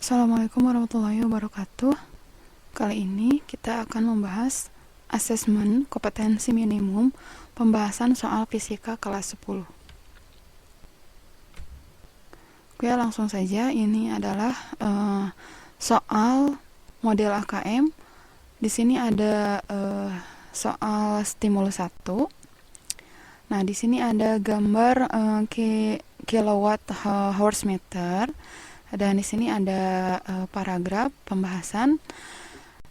Assalamualaikum warahmatullahi wabarakatuh. Kali ini kita akan membahas asesmen kompetensi minimum pembahasan soal fisika kelas 10. Oke, langsung saja. Ini adalah soal model AKM. Di sini ada soal stimulus 1. Nah, di sini ada gambar kilowatt hours meter. Dan di sini ada paragraf pembahasan.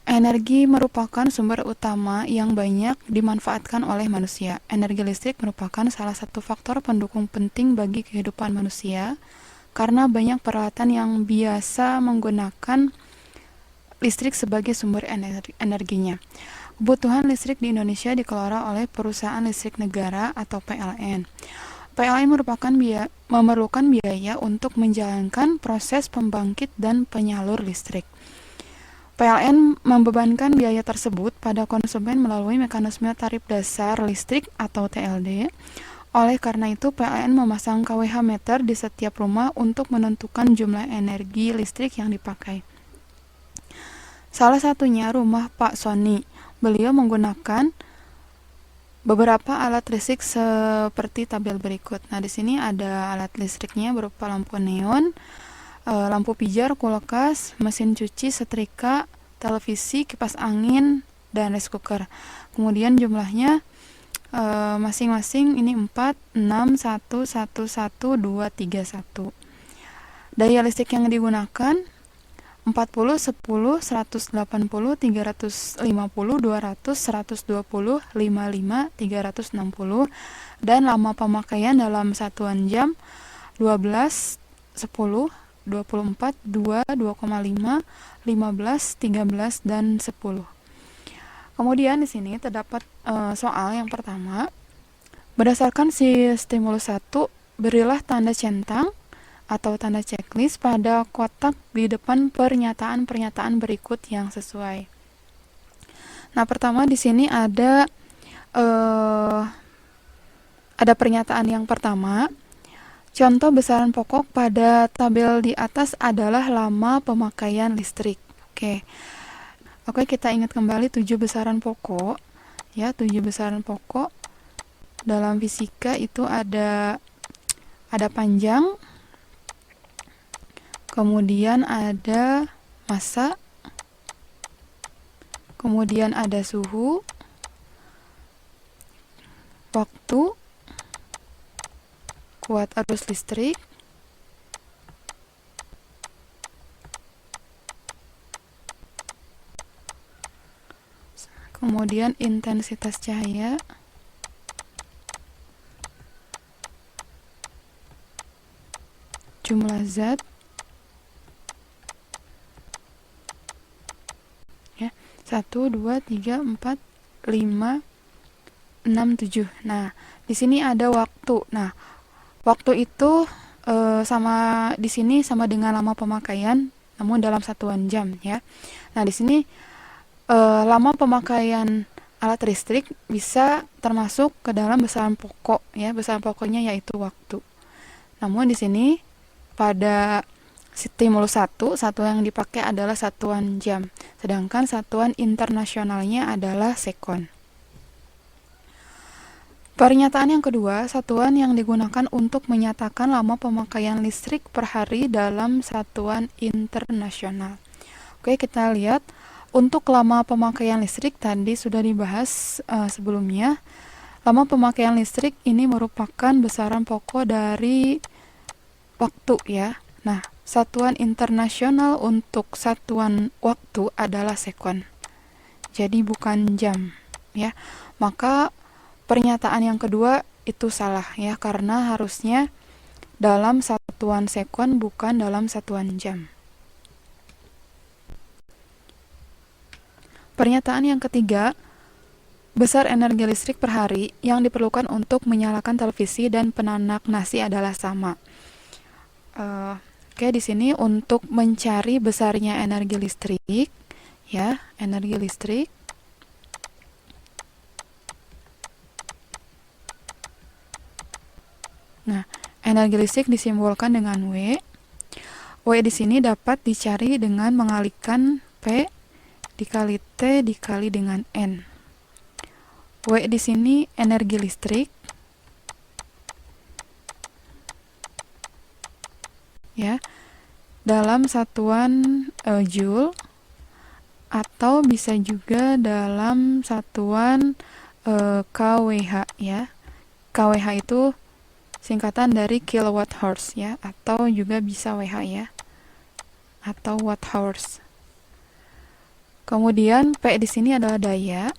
Energi merupakan sumber utama yang banyak dimanfaatkan oleh manusia. Energi listrik merupakan salah satu faktor pendukung penting bagi kehidupan manusia karena banyak peralatan yang biasa menggunakan listrik sebagai sumber energinya. Kebutuhan listrik di Indonesia dikelola oleh Perusahaan Listrik Negara atau PLN. PLN memerlukan biaya untuk menjalankan proses pembangkit dan penyalur listrik. PLN membebankan biaya tersebut pada konsumen melalui mekanisme tarif dasar listrik atau TLD. Oleh karena itu, PLN memasang kWh meter di setiap rumah untuk menentukan jumlah energi listrik yang dipakai. Salah satunya rumah Pak Sony. Beliau menggunakan beberapa alat listrik seperti tabel berikut. Nah, di sini ada alat listriknya berupa lampu neon, lampu pijar, kulkas, mesin cuci, setrika, televisi, kipas angin, dan rice cooker. Kemudian jumlahnya masing-masing ini 4, 6, 1, 1, 1, 2, 3, 1. Daya listrik yang digunakan 40, 10, 180, 350, 200, 120, 55, 360. Dan lama pemakaian dalam satuan jam 12, 10, 24, 2, 2,5, 15, 13, dan 10. Kemudian di sini terdapat soal yang pertama. Berdasarkan stimulus 1, berilah tanda centang atau tanda checklist pada kotak di depan pernyataan-pernyataan berikut yang sesuai. Nah, pertama di sini ada pernyataan yang pertama. Contoh besaran pokok pada tabel di atas adalah lama pemakaian listrik. Oke, kita ingat kembali 7 besaran pokok. Ya, 7 besaran pokok dalam fisika itu ada panjang, kemudian ada massa, kemudian ada suhu, waktu, kuat arus listrik, kemudian intensitas cahaya, jumlah zat, ya, 1, 2, 3, 4, 5, 6, 7. Nah, di sini ada waktu. Nah, waktu itu di sini sama dengan lama pemakaian, namun dalam satuan jam, ya. Nah, di sini lama pemakaian alat listrik bisa termasuk ke dalam besaran pokok, ya. Besaran pokoknya yaitu waktu. Namun di sini pada stimulus 1, satuan yang dipakai adalah satuan jam, sedangkan satuan internasionalnya adalah sekon. Pernyataan yang kedua, satuan yang digunakan untuk menyatakan lama pemakaian listrik per hari dalam satuan internasional. Oke, kita lihat untuk lama pemakaian listrik tadi sudah dibahas sebelumnya. Lama pemakaian listrik ini merupakan besaran pokok dari waktu, ya. Nah, satuan internasional untuk satuan waktu adalah sekon. Jadi bukan jam, ya. Maka pernyataan yang kedua itu salah, ya, karena harusnya dalam satuan sekon bukan dalam satuan jam. Pernyataan yang ketiga, besar energi listrik per hari yang diperlukan untuk menyalakan televisi dan penanak nasi adalah sama. Oke, di sini untuk mencari besarnya energi listrik, ya, energi listrik. Nah, energi listrik disimbolkan dengan W. W di sini dapat dicari dengan mengalikan P dikali T dikali dengan N. W di sini energi listrik, ya, dalam satuan Joule, atau bisa juga dalam satuan kWh, ya. kWh itu singkatan dari kilowatt hours, ya, atau juga bisa Wh, ya, atau watt hours. Kemudian P di sini adalah daya.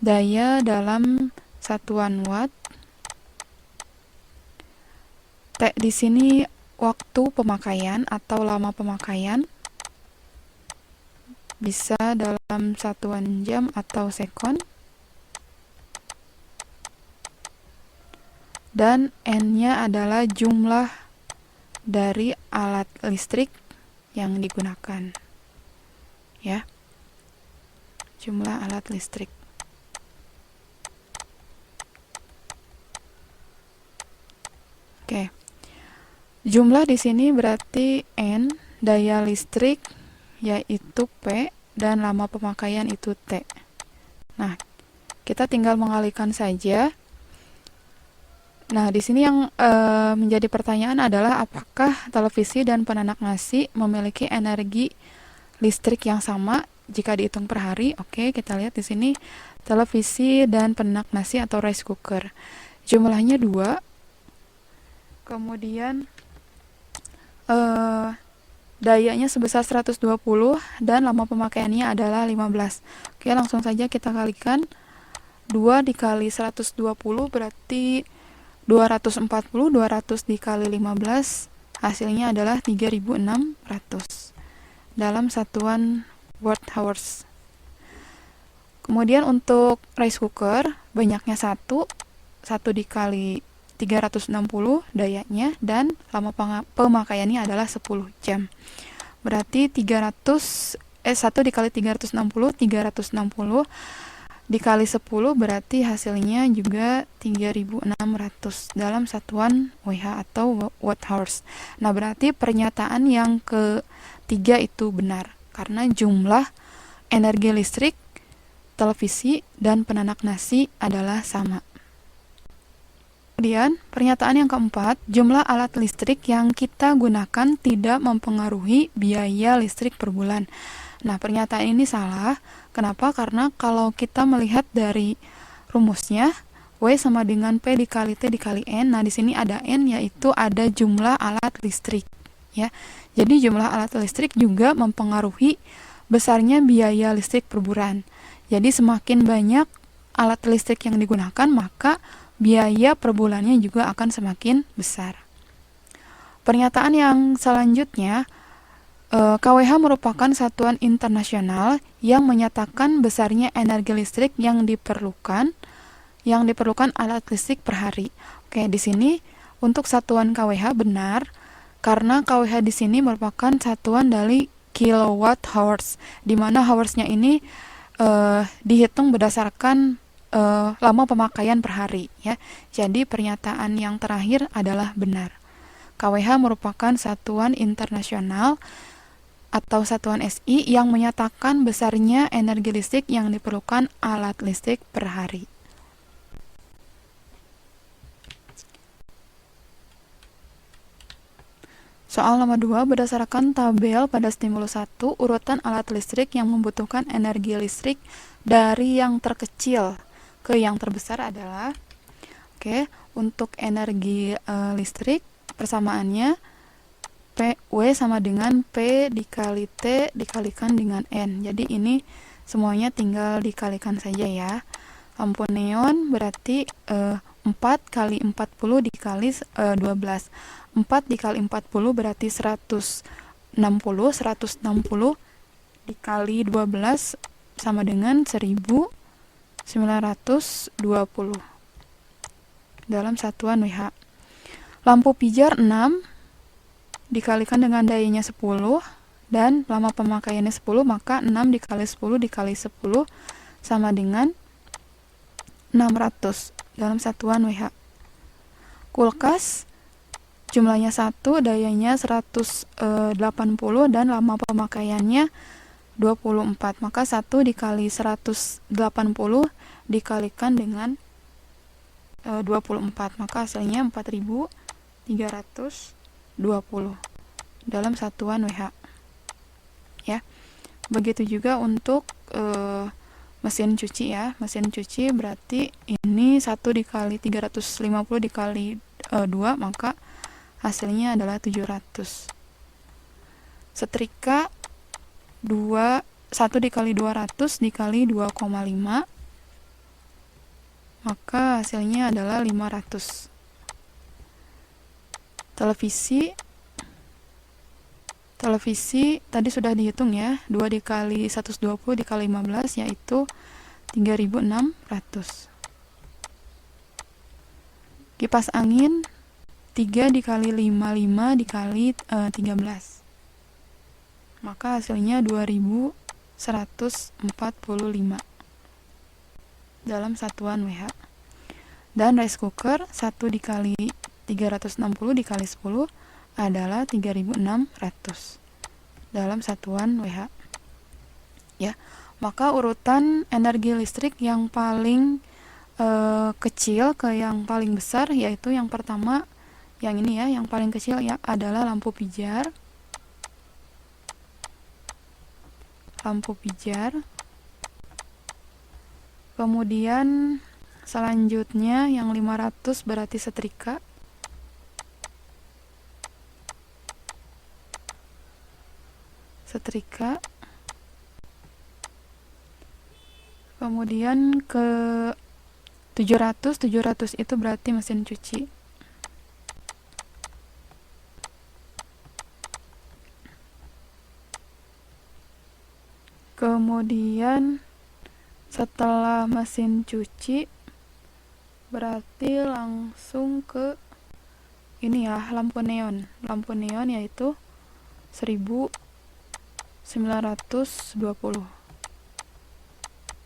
Daya dalam satuan watt. T di sini waktu pemakaian atau lama pemakaian. Bisa dalam satuan jam atau sekon. Dan N-nya adalah jumlah dari alat listrik yang digunakan, ya, jumlah alat listrik. Oke, jumlah di sini berarti N, daya listrik yaitu P, dan lama pemakaian itu T. Nah, kita tinggal mengalihkan saja. Nah, di sini yang menjadi pertanyaan adalah apakah televisi dan penanak nasi memiliki energi listrik yang sama jika dihitung per hari? Oke, kita lihat di sini televisi dan penanak nasi atau rice cooker. Jumlahnya 2. Kemudian dayanya sebesar 120 dan lama pemakaiannya adalah 15. Oke, langsung saja kita kalikan. 2 dikali 120 berarti 240, 200 dikali 15 hasilnya adalah 3600 dalam satuan watt hours. Kemudian untuk rice cooker banyaknya 1 dikali 360 dayanya, dan lama pemakaiannya adalah 10 jam. Berarti 1 dikali 360 dikali 10 berarti hasilnya juga 3600 dalam satuan Wh atau watt hours. Nah, berarti pernyataan yang ketiga itu benar karena jumlah energi listrik televisi dan penanak nasi adalah sama. Kemudian, pernyataan yang keempat, jumlah alat listrik yang kita gunakan tidak mempengaruhi biaya listrik per bulan. Nah, pernyataan ini salah. Kenapa? Karena kalau kita melihat dari rumusnya, W sama dengan P dikali T dikali N. Nah, di sini ada N, yaitu ada jumlah alat listrik, ya. Jadi jumlah alat listrik juga mempengaruhi besarnya biaya listrik per bulan. Jadi semakin banyak alat listrik yang digunakan, maka biaya per bulannya juga akan semakin besar. Pernyataan yang selanjutnya, kWh merupakan satuan internasional yang menyatakan besarnya energi listrik yang diperlukan alat listrik per hari. Oke, di sini untuk satuan kWh benar karena kWh di sini merupakan satuan dari kilowatt hours, di mana hoursnya ini dihitung berdasarkan lama pemakaian per hari, ya. Jadi pernyataan yang terakhir adalah benar. kWh merupakan satuan internasional atau satuan SI yang menyatakan besarnya energi listrik yang diperlukan alat listrik per hari. Soal nomor 2, berdasarkan tabel pada stimulus 1, urutan alat listrik yang membutuhkan energi listrik dari yang terkecil ke yang terbesar adalah, untuk energi listrik persamaannya W sama dengan P dikali T dikalikan dengan N. Jadi ini semuanya tinggal dikalikan saja, ya. Lampu neon berarti 4 kali 40 dikali 12. 4 dikali 40 berarti 160 dikali 12 sama dengan 1920 dalam satuan Wh. Lampu pijar 6 dikalikan dengan dayanya 10 dan lama pemakaiannya 10, maka 6 dikali 10 dikali 10 sama dengan 600 dalam satuan Wh. Kulkas jumlahnya 1, dayanya 180, dan lama pemakaiannya 24. Maka 1 dikali 180 dikalikan dengan 24, maka hasilnya 4320 dalam satuan WH. Ya. Begitu juga untuk mesin cuci ya. Mesin cuci berarti ini 1 dikali 350 dikali 2, maka hasilnya adalah 700. Setrika 1 dikali 200 dikali 2,5, maka hasilnya adalah 500. Televisi tadi sudah dihitung ya, 2 dikali 120 dikali 15 yaitu 3600. Kipas angin 3 dikali 55 dikali 13, maka hasilnya 2145 dalam satuan WH. Dan rice cooker 1 dikali 360 dikali 10 adalah 3600 dalam satuan WH. Ya, maka urutan energi listrik yang paling kecil ke yang paling besar, yaitu yang pertama yang ini ya, yang paling kecil ya adalah lampu pijar. Kemudian selanjutnya yang 500 berarti setrika. Kemudian ke 700 itu berarti mesin cuci. Kemudian setelah mesin cuci berarti langsung ke ini ya, lampu neon yaitu 1920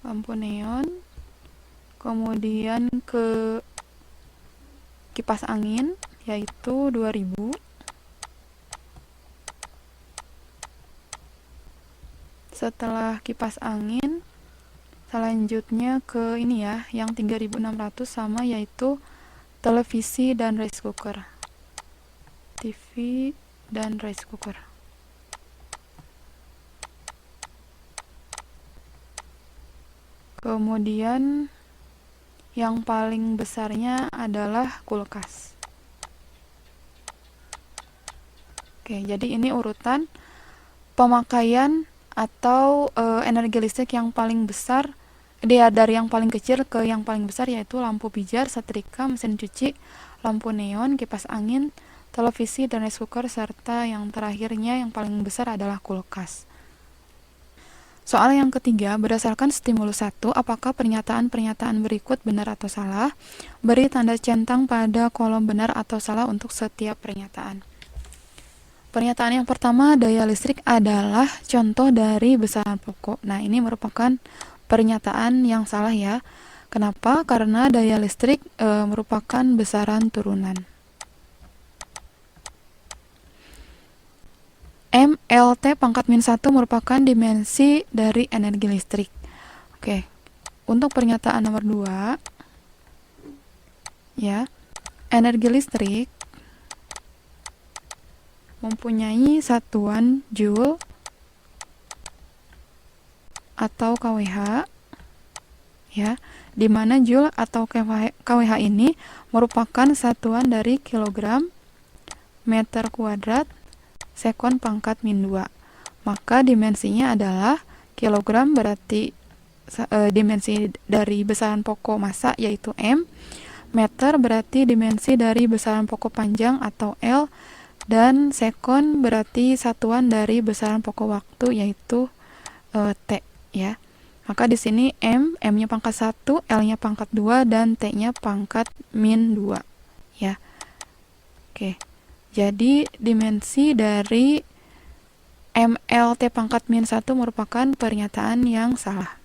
lampu neon. Kemudian ke kipas angin yaitu 2000. Setelah kipas angin selanjutnya ke ini ya, yang 3600 sama, yaitu televisi dan rice cooker. TV dan rice cooker. Kemudian yang paling besarnya adalah kulkas. Oke, jadi ini urutan pemakaian atau energi listrik yang paling besar, dari yang paling kecil ke yang paling besar, yaitu lampu pijar, setrika, mesin cuci, lampu neon, kipas angin, televisi, dan rice cooker, serta yang terakhirnya yang paling besar adalah kulkas. Soal yang ketiga, berdasarkan stimulus 1, apakah pernyataan-pernyataan berikut benar atau salah? Beri tanda centang pada kolom benar atau salah untuk setiap pernyataan. Pernyataan yang pertama, daya listrik adalah contoh dari besaran pokok. Nah, ini merupakan pernyataan yang salah ya. Kenapa? Karena daya listrik merupakan besaran turunan. MLT pangkat min 1 merupakan dimensi dari energi listrik. Oke. Untuk pernyataan nomor 2 ya, energi listrik mempunyai satuan joule atau kWh ya, di mana joule atau kWh ini merupakan satuan dari kilogram meter kuadrat sekon pangkat min 2. Maka dimensinya adalah kilogram, berarti dimensi dari besaran pokok massa yaitu M. Meter berarti dimensi dari besaran pokok panjang atau L. Dan sekon berarti satuan dari besaran pokok waktu yaitu T ya. Maka di sini M-nya pangkat 1, L-nya pangkat 2, dan T-nya pangkat min 2 ya. Oke. Jadi dimensi dari MLT pangkat min 1 merupakan pernyataan yang salah.